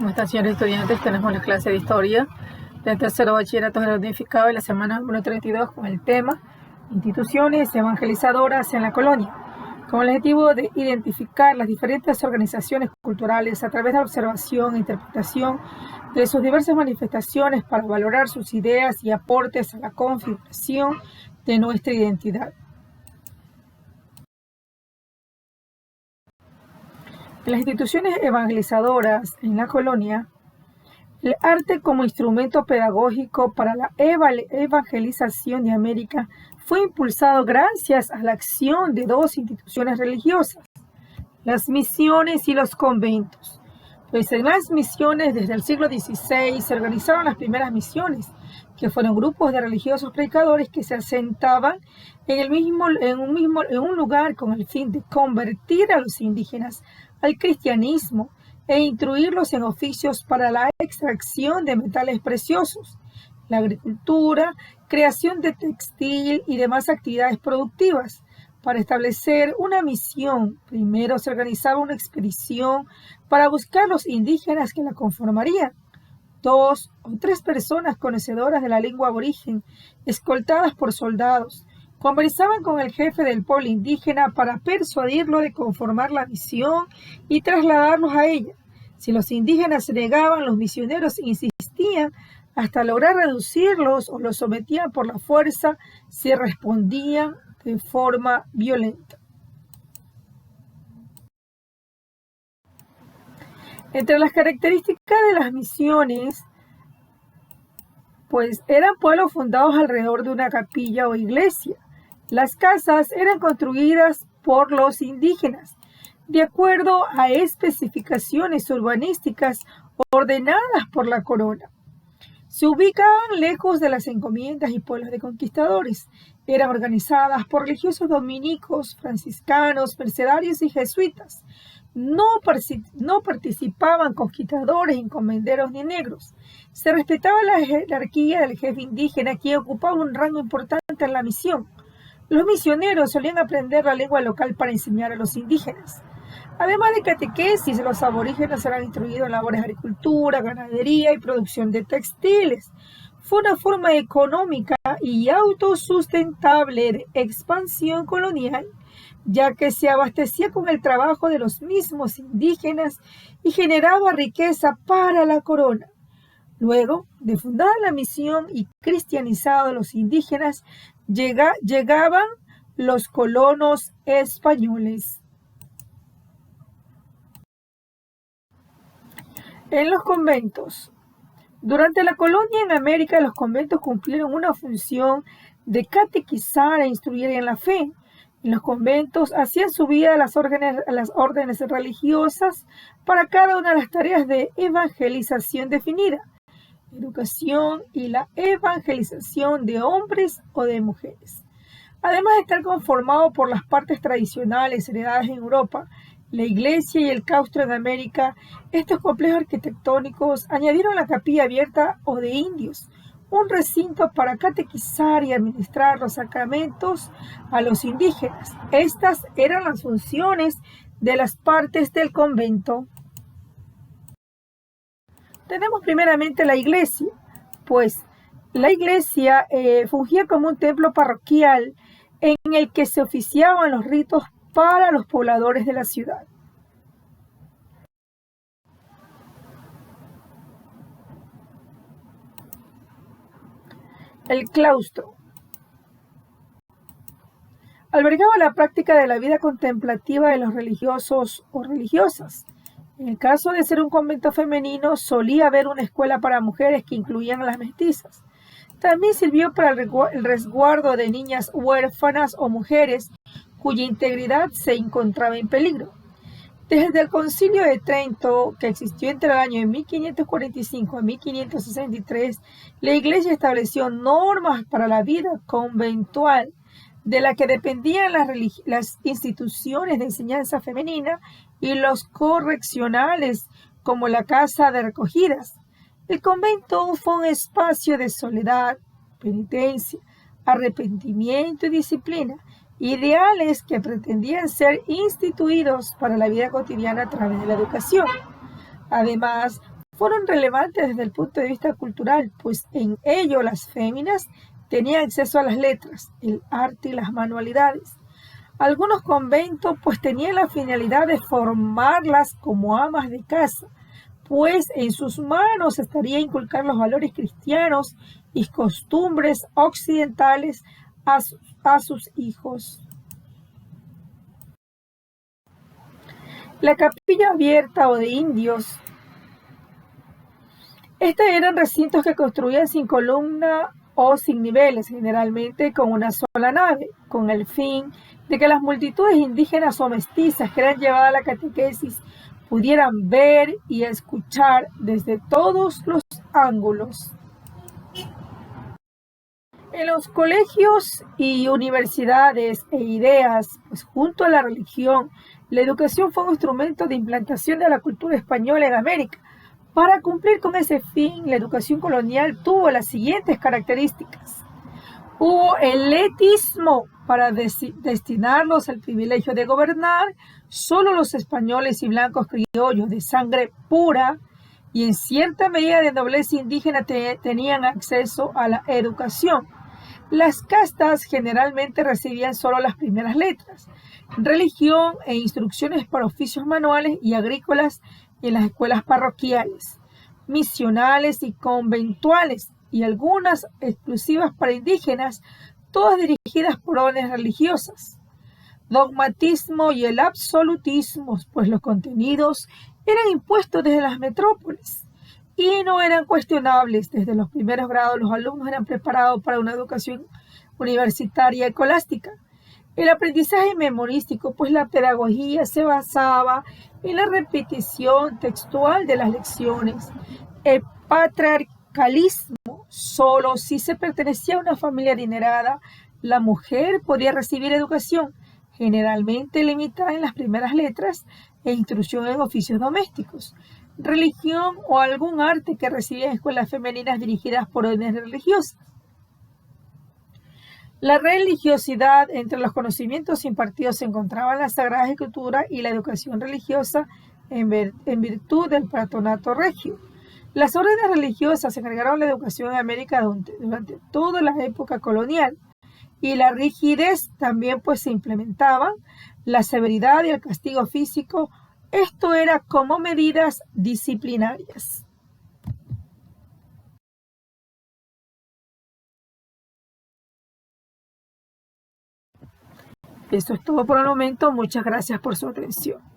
¿Cómo están, señores estudiantes? Tenemos la clase de historia del tercero bachillerato general unificado de la semana número 32 con el tema Instituciones evangelizadoras en la colonia, con el objetivo de identificar las diferentes organizaciones culturales a través de la observación e interpretación de sus diversas manifestaciones para valorar sus ideas y aportes a la configuración de nuestra identidad. En las instituciones evangelizadoras en la colonia, el arte como instrumento pedagógico para la evangelización de América fue impulsado gracias a la acción de dos instituciones religiosas, las misiones y los conventos. Pues en las misiones desde el siglo XVI se organizaron las primeras misiones, que fueron grupos de religiosos predicadores que se asentaban en un lugar con el fin de convertir a los indígenas al cristianismo e instruirlos en oficios para la extracción de metales preciosos, la agricultura, creación de textil y demás actividades productivas. Para establecer una misión, primero se organizaba una expedición para buscar los indígenas que la conformarían. 2 o 3 personas conocedoras de la lengua aborigen, escoltadas por soldados, conversaban con el jefe del pueblo indígena para persuadirlo de conformar la misión y trasladarlos a ella. Si los indígenas se negaban, los misioneros insistían hasta lograr reducirlos o los sometían por la fuerza si respondían de forma violenta. Entre las características de las misiones, pues eran pueblos fundados alrededor de una capilla o iglesia. Las casas eran construidas por los indígenas, de acuerdo a especificaciones urbanísticas ordenadas por la corona. Se ubicaban lejos de las encomiendas y pueblos de conquistadores. Eran organizadas por religiosos dominicos, franciscanos, mercedarios y jesuitas. No participaban conquistadores, encomenderos ni negros. Se respetaba la jerarquía del jefe indígena, quien ocupaba un rango importante en la misión. Los misioneros solían aprender la lengua local para enseñar a los indígenas. Además de catequesis, los aborígenes eran instruidos en labores de agricultura, ganadería y producción de textiles. Fue una forma económica y autosustentable de expansión colonial, ya que se abastecía con el trabajo de los mismos indígenas y generaba riqueza para la corona. Luego de fundada la misión y cristianizados los indígenas, llegaban los colonos españoles. En los conventos. Durante la colonia en América, los conventos cumplieron una función de catequizar e instruir en la fe. En los conventos hacían su vida a las órdenes religiosas para cada una de las tareas de evangelización definida, educación y la evangelización de hombres o de mujeres. Además de estar conformado por las partes tradicionales heredadas en Europa, la iglesia y el claustro en América, estos complejos arquitectónicos añadieron la capilla abierta o de indios, un recinto para catequizar y administrar los sacramentos a los indígenas. Estas eran las funciones de las partes del convento. Tenemos primeramente la iglesia, pues la iglesia fungía como un templo parroquial en el que se oficiaban los ritos para los pobladores de la ciudad. El claustro albergaba la práctica de la vida contemplativa de los religiosos o religiosas. En el caso de ser un convento femenino, solía haber una escuela para mujeres que incluían a las mestizas. También sirvió para el resguardo de niñas huérfanas o mujeres cuya integridad se encontraba en peligro. Desde el Concilio de Trento, que existió entre el año 1545 y 1563, la Iglesia estableció normas para la vida conventual, de la que dependían las instituciones de enseñanza femenina y los correccionales, como la casa de recogidas. El convento fue un espacio de soledad, penitencia, arrepentimiento y disciplina, ideales que pretendían ser instituidos para la vida cotidiana a través de la educación. Además, fueron relevantes desde el punto de vista cultural, pues en ello las féminas tenían acceso a las letras, el arte y las manualidades. Algunos conventos pues tenían la finalidad de formarlas como amas de casa, pues en sus manos estaría inculcar los valores cristianos y costumbres occidentales a sus hijos. La capilla abierta o de indios. Estos eran recintos que construían sin columna o sin niveles, generalmente con una sola nave, con el fin de que las multitudes indígenas o mestizas que eran llevadas a la catequesis pudieran ver y escuchar desde todos los ángulos. En los colegios y universidades e ideas, pues junto a la religión, la educación fue un instrumento de implantación de la cultura española en América. Para cumplir con ese fin, la educación colonial tuvo las siguientes características. Hubo el letismo para destinarlos al privilegio de gobernar. Solo los españoles y blancos criollos de sangre pura y en cierta medida de nobleza indígena tenían acceso a la educación. Las castas generalmente recibían solo las primeras letras, religión e instrucciones para oficios manuales y agrícolas en las escuelas parroquiales, misionales y conventuales, y algunas exclusivas para indígenas, todas dirigidas por órdenes religiosas. Dogmatismo y el absolutismo, pues los contenidos eran impuestos desde las metrópolis y no eran cuestionables. Desde los primeros grados los alumnos eran preparados para una educación universitaria escolástica. El aprendizaje memorístico, pues la pedagogía se basaba en la repetición textual de las lecciones. El patriarcalismo, solo si se pertenecía a una familia adinerada, la mujer podía recibir educación, generalmente limitada en las primeras letras e instrucción en oficios domésticos, religión o algún arte que recibía en escuelas femeninas dirigidas por órdenes religiosas. La religiosidad entre los conocimientos impartidos se encontraba en la Sagrada Escritura y la educación religiosa en virtud del patronato regio. Las órdenes religiosas se encargaron de la educación en América durante toda la época colonial, y la rigidez también pues se implementaban, la severidad y el castigo físico, esto era como medidas disciplinarias. Eso es todo por el momento. Muchas gracias por su atención.